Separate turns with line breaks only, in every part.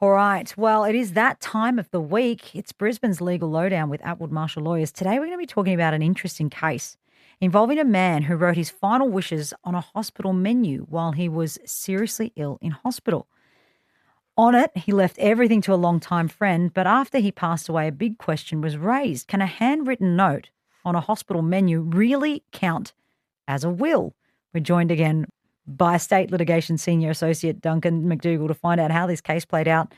All right. Well, it is that time of the week. It's Brisbane's Legal Lowdown with Attwood Marshall Lawyers. Today, we're going to be talking about an interesting case involving a man who wrote his final wishes on a hospital menu while he was seriously ill in hospital. On it, he left everything to a longtime friend, but after he passed away, a big question was raised. Can a handwritten note on a hospital menu really count as a will? We're joined again by State Litigation Senior Associate Duncan MacDougall to find out how this case played out.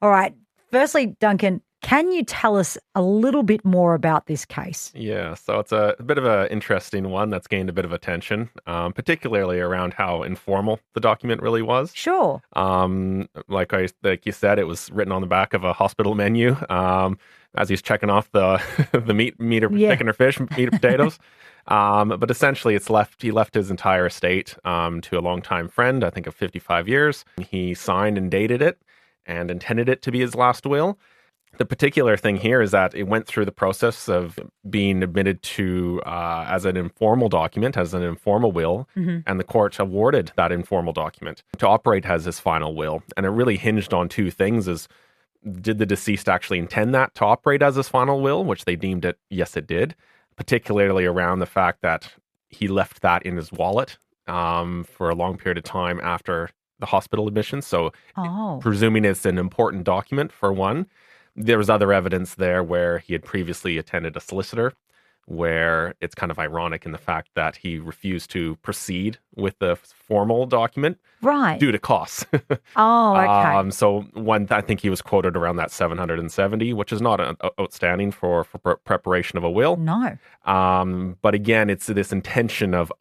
All right. Firstly, Duncan, can you tell us a little bit more about this case?
Yeah, so it's a bit of an interesting one that's gained a bit of attention, particularly around how informal the document really was.
Sure.
Like you said, it was written on the back of a hospital menu as he's checking off the the meat or chicken or fish, meat or potatoes. But essentially, he left his entire estate to a longtime friend, I think of 55 years. He signed and dated it and intended it to be his last will. The particular thing here is that it went through the process of being admitted to as an informal document, as an informal will, and the court awarded that informal document to operate as his final will. And it really hinged on two things: did the deceased actually intend that to operate as his final will, which they deemed it, yes, it did, particularly around the fact that he left that in his wallet for a long period of time after the hospital admission. So presuming it's an important document, for one. There was other evidence there where he had previously attended a solicitor, where it's kind of ironic in the fact that he refused to proceed with the formal document due to costs.
Okay.
So I think he was quoted around that 770, which is not outstanding for preparation of a will.
No.
But again, it's this intention of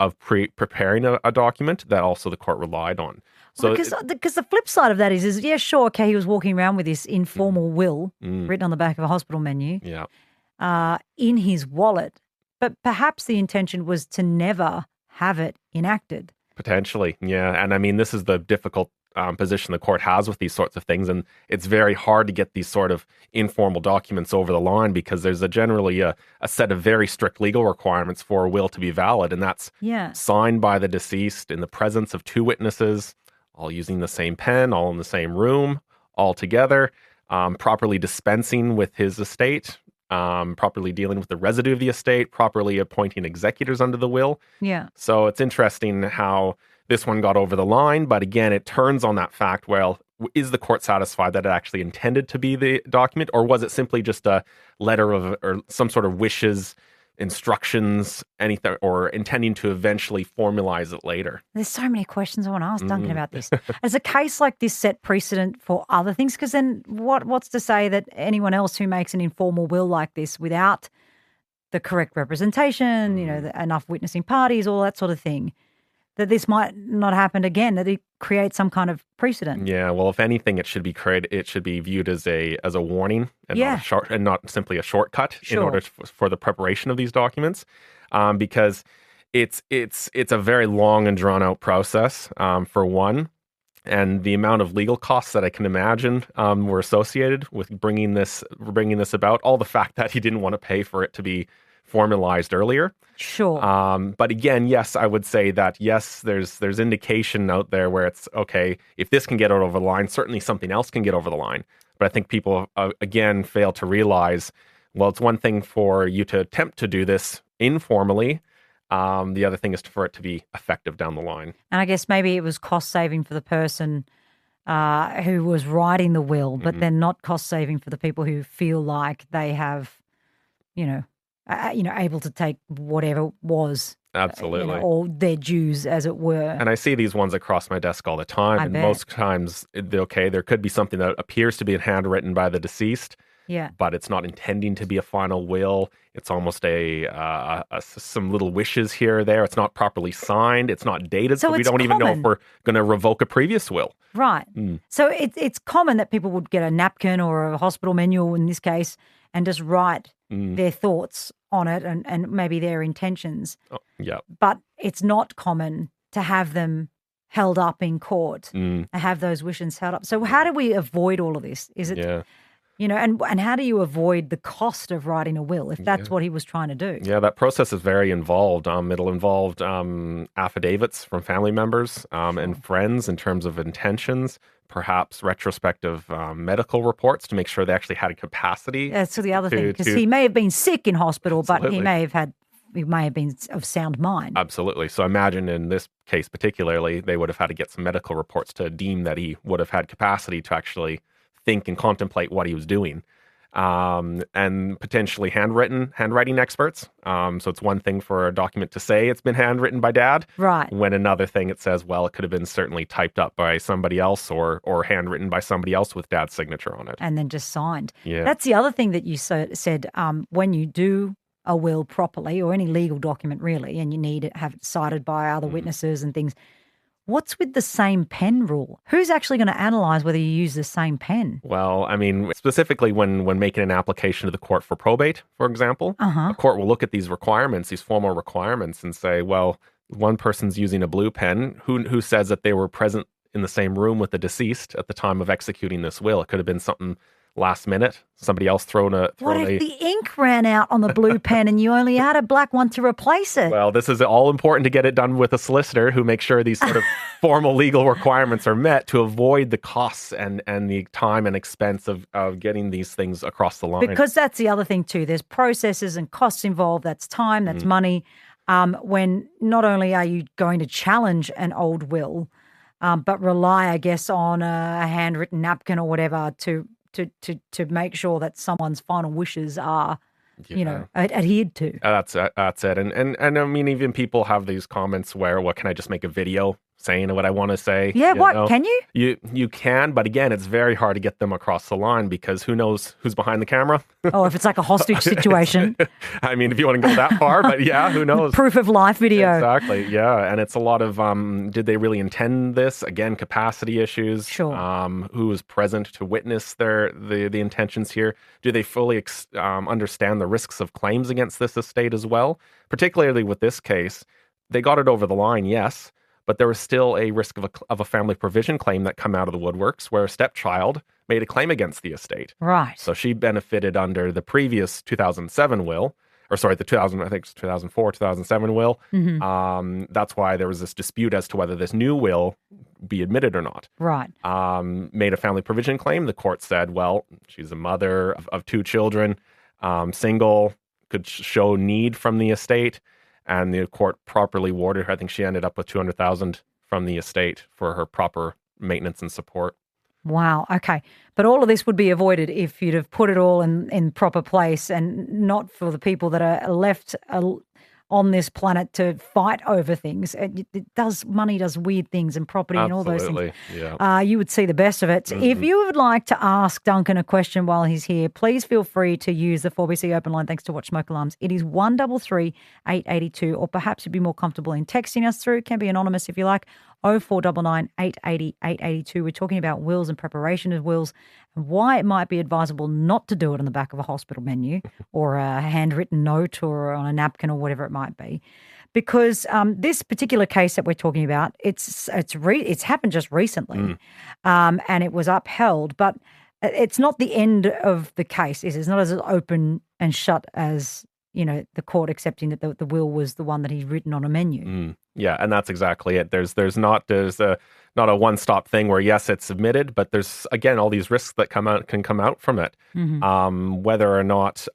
preparing a document that also the court relied on. So
because the flip side of that is yeah, sure, okay, he was walking around with this informal will written on the back of a hospital menu in his wallet, but perhaps the intention was to never have it enacted.
Potentially, yeah. And I mean, this is the difficult position the court has with these sorts of things, and it's very hard to get these sort of informal documents over the line because there's generally a set of very strict legal requirements for a will to be valid, and that's signed by the deceased in the presence of two witnesses, all using the same pen, all in the same room, all together, properly dispensing with his estate, properly dealing with the residue of the estate, properly appointing executors under the will.
Yeah.
So it's interesting how this one got over the line, but again, it turns on that fact, well, is the court satisfied that it actually intended to be the document, or was it simply just a letter of, or some sort of wishes, instructions, anything, or intending to eventually formalize it later?
There's so many questions I want to ask Duncan about this. Has a case like this set precedent for other things? Because then what's to say that anyone else who makes an informal will like this without the correct representation, enough witnessing parties, all that sort of thing, that this might not happen again, that it creates some kind of precedent?
Yeah, well, if anything, it should be viewed as a warning and not simply a shortcut in order for the preparation of these documents, because it's a very long and drawn out process, for one, and the amount of legal costs that I can imagine were associated with bringing this about. All the fact that he didn't want to pay for it to be formalized earlier.
Sure.
But again, yes, I would say that, yes, there's indication out there where it's, okay, if this can get over the line, certainly something else can get over the line. But I think people, again, fail to realize, well, it's one thing for you to attempt to do this informally. The other thing is for it to be effective down the line.
And I guess maybe it was cost-saving for the person who was writing the will, but then not cost-saving for the people who feel like they have, able to take whatever was.
Absolutely.
Or their dues, as it were.
And I see these ones across my desk all the time.
I
and
bet.
Most times, there could be something that appears to be handwritten by the deceased, but it's not intending to be a final will. It's almost some little wishes here or there. It's not properly signed. It's not dated, so we don't even know if we're going to revoke a previous will.
Right. So it's common that people would get a napkin or a hospital menu, in this case, and just write their thoughts on it and maybe their intentions.
Oh, yeah.
But it's not common to have them held up in court and have those wishes held up. So how do we avoid all of this? Is it, and how do you avoid the cost of writing a will if that's what he was trying to do?
Yeah, that process is very involved. It'll involve affidavits from family members and friends in terms of intentions, perhaps retrospective medical reports to make sure they actually had a capacity.
That's the other thing, because he may have been sick in hospital,
Absolutely.
but he may have been of sound mind.
Absolutely. So imagine in this case particularly, they would have had to get some medical reports to deem that he would have had capacity to actually think and contemplate what he was doing. And potentially handwriting experts. So it's one thing for a document to say it's been handwritten by Dad.
Right.
When another thing it says, well, it could have been certainly typed up by somebody else or handwritten by somebody else with Dad's signature on it.
And then just signed.
Yeah.
That's the other thing that you said, when you do a will properly, or any legal document really, and you need to have it cited by other witnesses and things, what's with the same pen rule? Who's actually going to analyse whether you use the same pen?
Well, I mean, specifically when making an application to the court for probate, for example, a court will look at these requirements, these formal requirements, and say, well, one person's using a blue pen. Who says that they were present in the same room with the deceased at the time of executing this will? It could have been something last minute, somebody else
What if the ink ran out on the blue pen and you only had a black one to replace it?
Well, this is all important to get it done with a solicitor who makes sure these sort of formal legal requirements are met to avoid the costs and the time and expense of getting these things across the line.
Because that's the other thing too. There's processes and costs involved. That's time, that's money. When not only are you going to challenge an old will, but rely, I guess, on a handwritten napkin or whatever to make sure that someone's final wishes are, adhered to.
That's it. And I mean, even people have these comments where, well, can I just make a video saying what I want to say?
Yeah, can you?
You can, but again, it's very hard to get them across the line because who knows who's behind the camera?
Oh, if it's like a hostage situation.
I mean, if you want to go that far, but yeah, who knows?
Proof of life video.
Exactly, yeah. And it's a lot of, did they really intend this? Again, capacity issues.
Sure.
Who was present to witness the intentions here? Do they fully understand the risks of claims against this estate as well? Particularly with this case, they got it over the line, yes, but there was still a risk of a family provision claim that come out of the woodworks where a stepchild made a claim against the estate.
Right.
So she benefited under the previous 2007 will, or sorry, the 2004, 2007 will. That's why there was this dispute as to whether this new will be admitted or not.
Right.
Made a family provision claim. The court said, well, she's a mother of two children, single, could show need from the estate. And the court properly awarded her. I think she ended up with $200,000 from the estate for her proper maintenance and support.
Wow. Okay. But all of this would be avoided if you'd have put it all in proper place, and not for the people that are left on this planet to fight over things. Money does weird things, and property and all those things.
Yeah.
You would see the best of it. If you would like to ask Duncan a question while he's here, please feel free to use the 4BC open line. Thanks to Watch Smoke Alarms. It is 133 882, or perhaps you'd be more comfortable in texting us through. It can be anonymous if you like. 0499 880 882. We're talking about wills and preparation of wills, and why it might be advisable not to do it on the back of a hospital menu or a handwritten note or on a napkin or whatever it might be. Because this particular case that we're talking about, it's happened just recently, and it was upheld, but it's not the end of the case. It's not as open and shut as, the court accepting that the will was the one that he's written on a menu.
Yeah, and that's exactly it. There's not a one-stop thing where, yes, it's submitted, but there's, again, all these risks that can come out from it, whether or not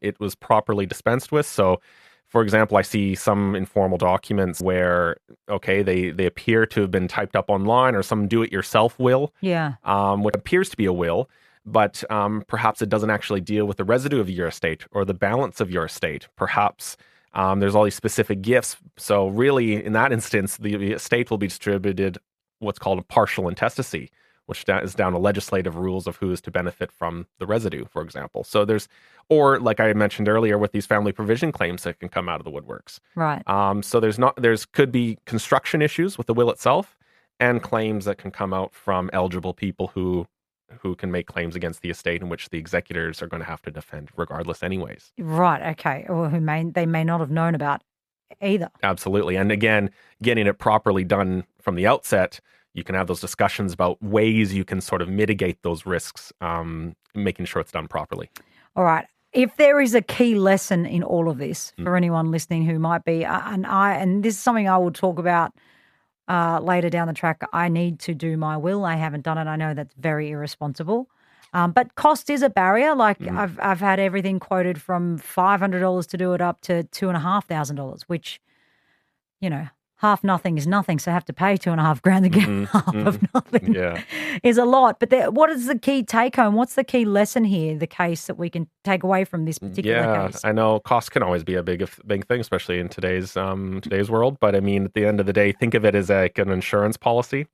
it was properly dispensed with. So, for example, I see some informal documents where, okay, they appear to have been typed up online, or some do-it-yourself will, what appears to be a will, but perhaps it doesn't actually deal with the residue of your estate or the balance of your estate. Perhaps there's all these specific gifts. So really, in that instance, the estate will be distributed what's called a partial intestacy, which is down to legislative rules of who is to benefit from the residue, for example. So or like I mentioned earlier, with these family provision claims that can come out of the woodworks.
Right.
So could be construction issues with the will itself, and claims that can come out from eligible people who can make claims against the estate, in which the executors are going to have to defend regardless anyways.
Right, okay. Or they may not have known about either.
Absolutely. And again, getting it properly done from the outset, you can have those discussions about ways you can sort of mitigate those risks, making sure it's done properly.
All right. If there is a key lesson in all of this for anyone listening who might be, and this is something I will talk about later down the track, I need to do my will. I haven't done it. I know that's very irresponsible. But cost is a barrier. Like I've had everything quoted from $500 to do it up to $2,500, which, you know, half nothing is nothing. So I have to pay $2,500 to get half of nothing is a lot. But what is the key take home? What's the key lesson here, the case that we can take away from this particular case?
I know cost can always be a big thing, especially in today's world. But I mean, at the end of the day, think of it as like an insurance policy.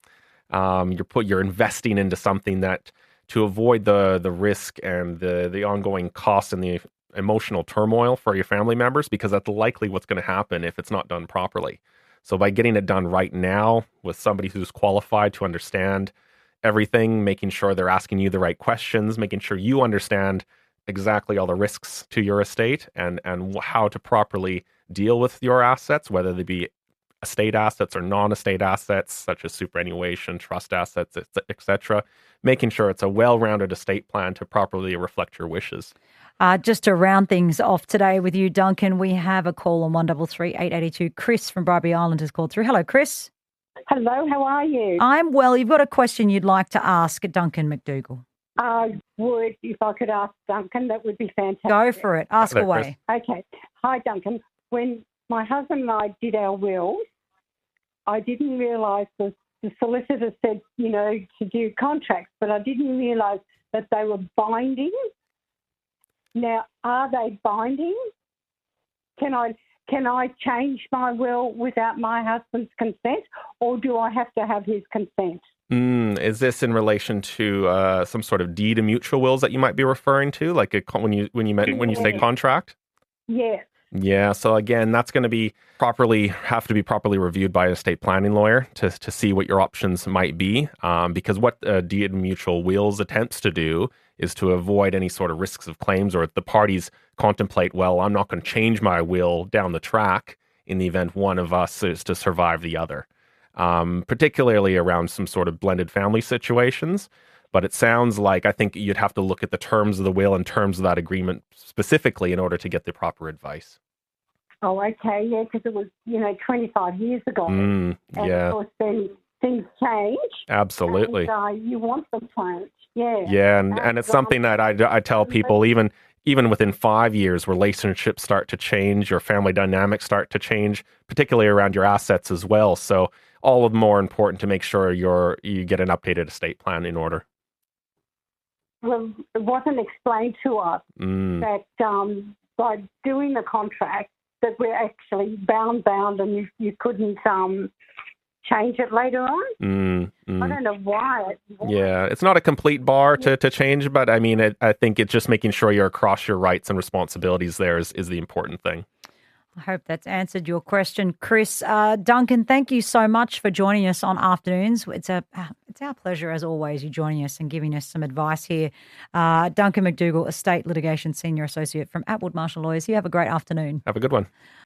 You're investing into something that, to avoid the risk and the ongoing costs and the emotional turmoil for your family members, because that's likely what's going to happen if it's not done properly. So by getting it done right now with somebody who's qualified to understand everything, making sure they're asking you the right questions, making sure you understand exactly all the risks to your estate and how to properly deal with your assets, whether they be estate assets or non-estate assets, such as superannuation, trust assets, etc., making sure it's a well-rounded estate plan to properly reflect your wishes.
Just to round things off today with you, Duncan, we have a call on 133 882. Chris from Bribie Island has called through. Hello, Chris.
Hello, how are you?
I'm well. You've got a question you'd like to ask Duncan MacDougall.
If I could ask Duncan, that would be fantastic.
Go for it. Ask away.
Okay. Hi, Duncan. When my husband and I did our will, I didn't realise the solicitor said, to do contracts, but I didn't realise that they were binding. Now, are they binding? Can I change my will without my husband's consent, or do I have to have his consent?
Is this in relation to some sort of deed of mutual wills that you might be referring to, like when you say contract?
Yes.
Yeah. So again, that's going to have to be properly reviewed by an estate planning lawyer to see what your options might be. Because what a deed of mutual wills attempts to do is to avoid any sort of risks of claims, or if the parties contemplate, well, I'm not going to change my will down the track in the event one of us is to survive the other. Particularly around some sort of blended family situations. But it sounds like I think you'd have to look at the terms of the will and terms of that agreement specifically in order to get the proper advice.
Oh, okay, yeah, because it was, 25 years ago.
And
of course, then things change.
Absolutely.
And, you want them changed, yeah.
Yeah, and it's something that I tell people, even within 5 years, relationships start to change, your family dynamics start to change, particularly around your assets as well. So all the more important to make sure you get an updated estate plan in order.
Well, it wasn't explained to us that by doing the contract that we're actually bound, and you couldn't change it later on. I don't know why.
Yeah, it's not a complete bar to change, but I mean, I think it's just making sure you're across your rights and responsibilities there is the important thing.
I hope that's answered your question, Chris. Duncan, thank you so much for joining us on Afternoons. It's our pleasure, as always, you joining us and giving us some advice here. Duncan MacDougall, Estate Litigation Senior Associate from Attwood Marshall Lawyers. You have a great afternoon.
Have a good one.